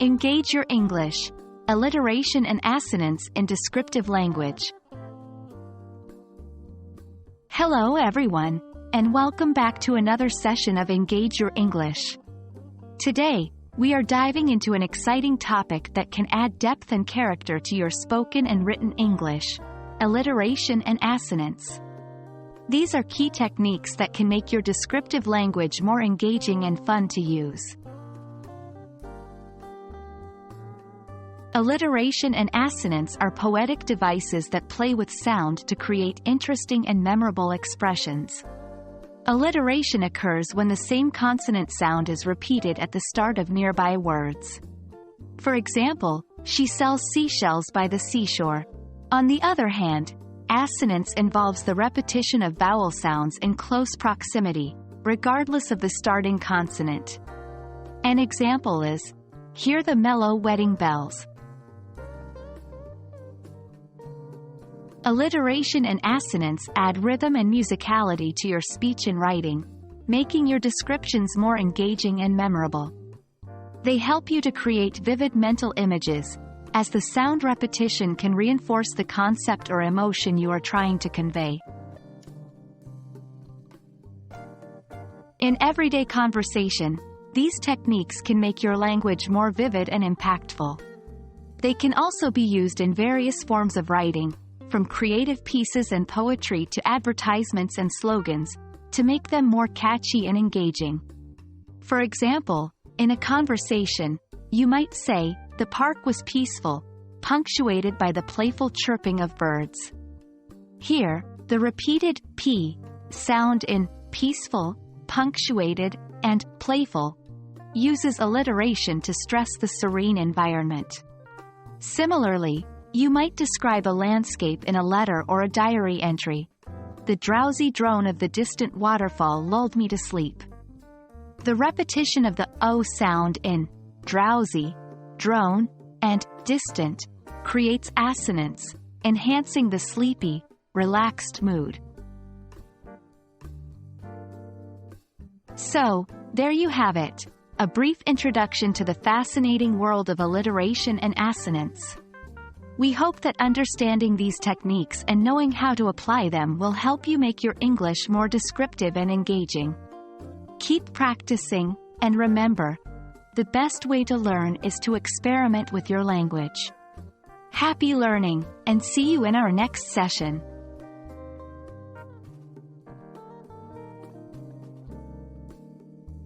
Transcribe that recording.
Engage your English. Alliteration and Assonance in Descriptive Language. Hello everyone, and welcome back to another session of Engage Your English. Today, we are diving into an exciting topic that can add depth and character to your spoken and written English: alliteration and assonance. These are key techniques that can make your descriptive language more engaging and fun to use. Alliteration and assonance are poetic devices that play with sound to create interesting and memorable expressions. Alliteration occurs when the same consonant sound is repeated at the start of nearby words. For example, she sells seashells by the seashore. On the other hand, assonance involves the repetition of vowel sounds in close proximity, regardless of the starting consonant. An example is, hear the mellow wedding bells. Alliteration and assonance add rhythm and musicality to your speech and writing, making your descriptions more engaging and memorable. They help you to create vivid mental images, as the sound repetition can reinforce the concept or emotion you are trying to convey. In everyday conversation, these techniques can make your language more vivid and impactful. They can also be used in various forms of writing, from creative pieces and poetry to advertisements and slogans, to make them more catchy and engaging. For example, in a conversation, you might say, "The park was peaceful," punctuated by the playful chirping of birds. Here, the repeated P sound in peaceful, punctuated, and playful uses alliteration to stress the serene environment. Similarly, you might describe a landscape in a letter or a diary entry. "The drowsy drone of the distant waterfall lulled me to sleep." The repetition of the O sound in drowsy, drone, and distant creates assonance, enhancing the sleepy, relaxed mood. So, there you have it, a brief introduction to the fascinating world of alliteration and assonance. We hope that understanding these techniques and knowing how to apply them will help you make your English more descriptive and engaging. Keep practicing, and remember, the best way to learn is to experiment with your language. Happy learning, and see you in our next session.